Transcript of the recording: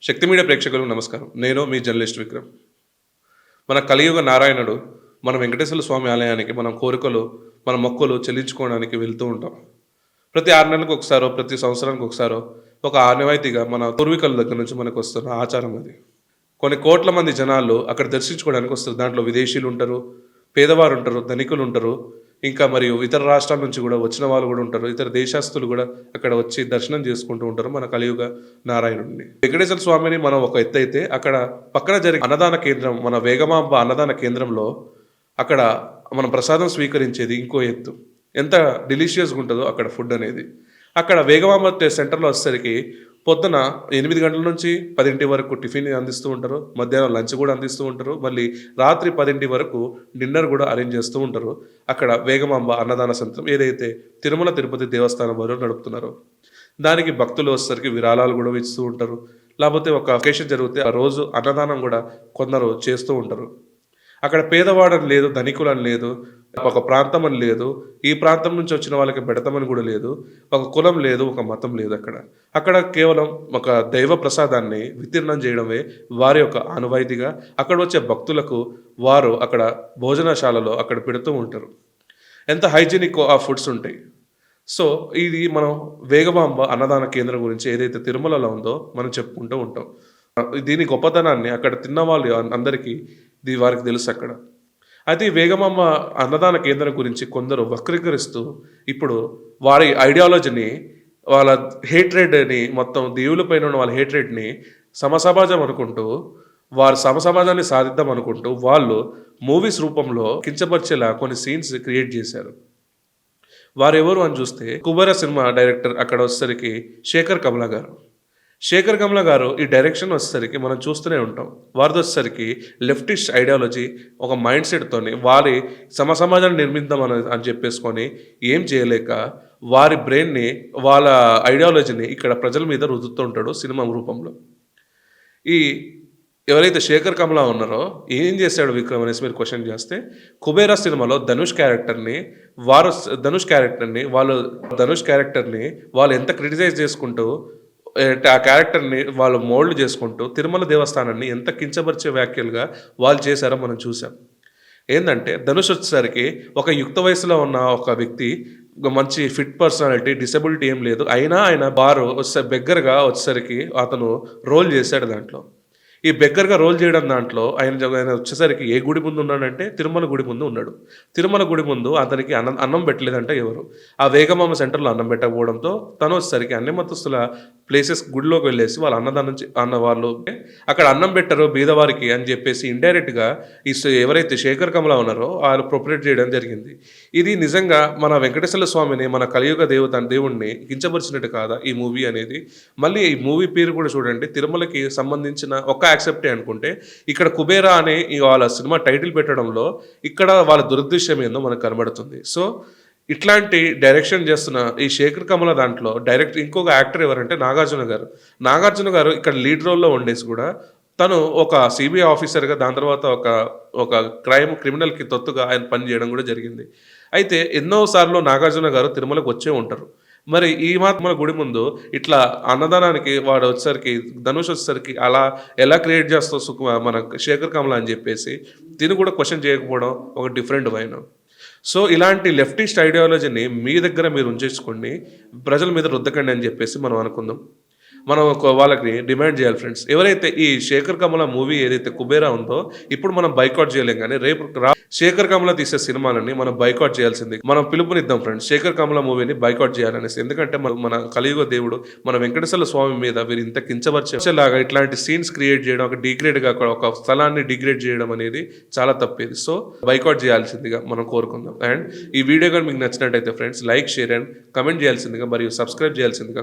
శక్తి media ప్రేక్షకులకు నమస్కారం. నేను మీ జర్నలిస్ట్ విక్రమ్. మన కలియుగ నారాయణుడు మన వెంకటేశ్వర స్వామి ఆలయానికి మన కోరికలు, మన మొక్కులు చెల్లించుకోవడానికి వెళ్తూ ఉంటాం. ప్రతి 6 నెలలకు ఒకసారో, ప్రతి సంవత్సరానికి ఒకసారో ఒక ఆనవాయితీగా మన పూర్వీకుల దగ్గర నుంచి మనకొస్తున్న ఆచారం అది. కొన్ని కోట్ల మంది జనాలు అక్కడ దర్శించుకోవడానికి వస్తారు. దాంట్లో విదేశీయులుంటారు, పేదవారుంటారు, ధనికులుంటారు. ఇంకా మరియు ఇతర రాష్ట్రాల నుంచి గూడా వచ్చిన వాళ్ళు గూడా ఉంటారు. ఇతర దేశస్తులు గూడా అక్కడ వచ్చి దర్శనం చేసుకుంటూ ఉంటారు మన కలియుగ నారాయణుడిని. వెంకటేశ్వర స్వామిని మనం ఒక ఎత్తైతే అక్కడ పక్కన జరిగే అన్నదాన కేంద్రం మన వేగమాంబ అన్నదాన కేంద్రంలో అక్కడ మనం ప్రసాదం స్వీకరించేది ఇంకో ఎత్తు. ఎంత డెలిషియస్‌గా ఉంటదో అక్కడ ఫుడ్ అనేది. అక్కడ వేగమాంబ సెంటర్‌లో వచ్చేసరికి పొద్దున 8 గంటల నుంచి 10 వరకు టిఫిన్ అందిస్తూ ఉంటారు. మధ్యాహ్నం లంచ్ కూడా అందిస్తూ ఉంటారు. మళ్ళీ రాత్రి 10 వరకు డిన్నర్ కూడా అరేంజ్ చేస్తూ ఉంటారు. అక్కడ వేగమాంబ అన్నదాన సంత్రం ఏదైతే తిరుమల తిరుపతి దేవస్థానం వారు నడుపుతున్నారో. దానికి భక్తులు వచ్చేసరికి విరాళాలు కూడా ఇస్తూ ఉంటారు. లేకపోతే ఒక అకేషన్ జరిగితే ఆ రోజు అన్నదానం కూడా కొందరు చేస్తూ ఉంటారు. అక్కడ పేదవాడని లేదు, ధనికులని లేదు, ఒక ప్రాంతం అని లేదు, ఈ ప్రాంతం నుంచి వచ్చిన వాళ్ళకి పెడతామని కూడా లేదు, ఒక కులం లేదు, ఒక మతం లేదు అక్కడ. అక్కడ కేవలం ఒక దైవ ప్రసాదాన్ని వితీర్ణం చేయడమే వారి యొక్క ఆనవాయితీగా అక్కడ వచ్చే భక్తులకు వారు అక్కడ భోజనశాలలో అక్కడ పెడుతూ ఉంటారు. ఎంత హైజీనిక్ ఆ ఫుడ్స్ ఉంటాయి. సో, ఇది మనం వేగమాంబ అన్నదాన కేంద్రం గురించి ఏదైతే తిరుమలలో ఉందో మనం చెప్పుకుంటూ ఉంటాం. దీని గొప్పతనాన్ని అక్కడ తిన్నవాళ్ళు అందరికీ వారికి తెలుసక్కడ. అయితే ఈ వేగమాంబ అన్నదాన కేంద్రం గురించి కొందరు వక్రీకరిస్తూ ఇప్పుడు వారి ఐడియాలజీని, వాళ్ళ హేట్రెడ్‌ని మొత్తం దేవుళ్ళ పైన ఉన్న వాళ్ళ హేట్రెడ్‌ని సమసమాజం అనుకుంటూ, వారు సమసమాజాన్ని సాధిద్దాం అనుకుంటూ వాళ్ళు మూవీస్ రూపంలో కించపరిచేలా కొన్ని సీన్స్ క్రియేట్ చేశారు. వారెవరు అని చూస్తే 'కుబేర' సినిమా డైరెక్టర్ అక్కడ వచ్చేసరికి శేఖర్ కమ్ల గారు. శేఖర్ కమ్ల గారు ఈ డైరెక్షన్ వచ్చేసరికి మనం చూస్తూనే ఉంటాం. వారిదొచ్చేసరికి లెఫ్టిస్ట్ ఐడియాలజీ ఒక మైండ్ సెట్‌తోని వారి సమాజాన్ని నిర్మిద్దాం అని చెప్పేసుకొని ఏం చేయలేక వారి బ్రెయిన్‌ని వాళ్ళ ఐడియాలజీని ఇక్కడ ప్రజల మీద రుద్దుతూ ఉంటాడు సినిమా రూపంలో. ఈ ఎవరైతే శేఖర్ కమ్ల ఉన్నారో ఏం చేశాడు విక్రమ్ అనేసి మీరు క్వెషన్ చేస్తే 'కుబేర' సినిమాలో ధనుష్ క్యారెక్టర్‌ని వాళ్ళు ఎంత క్రిటిసైజ్ చేసుకుంటూ ఆ క్యారెక్టర్‌ని వాళ్ళు మోల్డ్ చేసుకుంటూ తిరుమల దేవస్థానాన్ని ఎంత కించపరిచే వ్యాఖ్యలుగా వాళ్ళు చేశారో మనం చూసాం. ఏందంటే ధనుష్ వచ్చేసరికి ఒక యుక్త వయసులో ఉన్న ఒక వ్యక్తి, ఒక మంచి ఫిట్ పర్సనాలిటీ, డిసెబిలిటీ ఏం లేదు. అయినా ఆయన బెగ్గర్‌గా వచ్చేసరికి అతను రోల్ చేశాడు దాంట్లో. ఈ బెగ్గర్‌గా రోల్ చేయడం దాంట్లో ఆయన వచ్చేసరికి ఏ గుడి ముందు ఉన్నాడంటే తిరుమల గుడి ముందు ఉన్నాడు. తిరుమల గుడి ముందు అతనికి అన్నం పెట్టలేదంటే ఎవరు? ఆ వేగమాంబ సెంటర్‌లో అన్నం పెట్టకపోవడంతో తను వచ్చేసరికి అన్ని మతస్థుల ప్లేసెస్ గుడిలోకి వెళ్ళేసి వాళ్ళు వాళ్ళు అక్కడ అన్నం పెట్టరు బీదవారికి అని చెప్పేసి ఇండైరెక్ట్‌గా ఎవరైతే శేఖర్ కమ్ల ఉన్నారో వాళ్ళు ప్రొపరేట్ చేయడం జరిగింది. ఇది నిజంగా మన వెంకటేశ్వర స్వామిని, మన కలియుగ దేవుడిని కించపరిచినట్టు కాదా ఈ మూవీ అనేది? మళ్ళీ ఈ మూవీ పేరు కూడా చూడండి, తిరుమలకి సంబంధించిన ఒక యాక్సెప్టే అనుకుంటే, ఇక్కడ 'కుబేరా' అని వాళ్ళ సినిమా టైటిల్ పెట్టడంలో ఇక్కడ వాళ్ళ దురదృష్టం ఏందో మనకు కనబడుతుంది. సో, ఇట్లాంటి డైరెక్షన్ చేస్తున్న ఈ శేఖర్ కమ్ల దాంట్లో ఇంకొక యాక్టర్ ఎవరంటే నాగార్జున గారు. నాగార్జున గారు ఇక్కడ లీడ్ రోల్‌లో ఉండేసి కూడా తను ఒక సిబిఐ ఆఫీసర్‌గా, దాని తర్వాత ఒక క్రిమినల్‌కి తొత్తుగా ఆయన పని చేయడం కూడా జరిగింది. అయితే ఎన్నో సార్లు నాగార్జున గారు తిరుమలకు వచ్చే ఉంటారు. మరి ఈ మన గుడి ముందు ఇట్లా అన్నదానానికి వాడు వచ్చేసరికి ధనుష్ వచ్చేసరికి అలా ఎలా క్రియేట్ చేస్తావు మన శేఖర్ కమ్ల అని చెప్పేసి తిని కూడా క్వెషన్ చేయకపోవడం ఒక డిఫరెంట్ వైన్. సో, ఇలాంటి లెఫ్టిస్ట్ ఐడియాలజీని మీ దగ్గర మీరు ఉంచేసుకోండి. ప్రజల మీద రుద్దకండి అని చెప్పేసి మనం అనుకుందాం. మనం వాళ్ళకి డిమాండ్ చేయాలి ఫ్రెండ్స్. ఎవరైతే ఈ శేఖర్ కమ్ల మూవీ ఏదైతే 'కుబేరా' ఉందో ఇప్పుడు మనం బైకాట్ చేయలేం గానీ రేపు శేఖర్ కమ్ల తీసే సినిమాలని మనం బైకాట్ చేయాల్సింది. మనం పిలుపునిద్దాం ఫ్రెండ్స్, శేఖర్ కమ్ల మూవీని బైకాట్ చేయాలనేసి. ఎందుకంటే మన కలియుగ దేవుడు మన వెంకటేశ్వర స్వామి మీద వీరు ఇంత కించపరిచేలాగా ఇట్లాంటి సీన్స్ క్రియేట్ చేయడం, ఒక స్థలాన్ని డిగ్రేడ్ చేయడం అనేది చాలా తప్పేది. సో, బైకాట్ చేయాల్సిందిగా మనం కోరుకుందాం. అండ్ ఈ వీడియో కానీ మీకు నచ్చినట్టయితే friends like, share and comment చేయాల్సిందిగా మరియు సబ్స్క్రైబ్ చేయాల్సిందిగా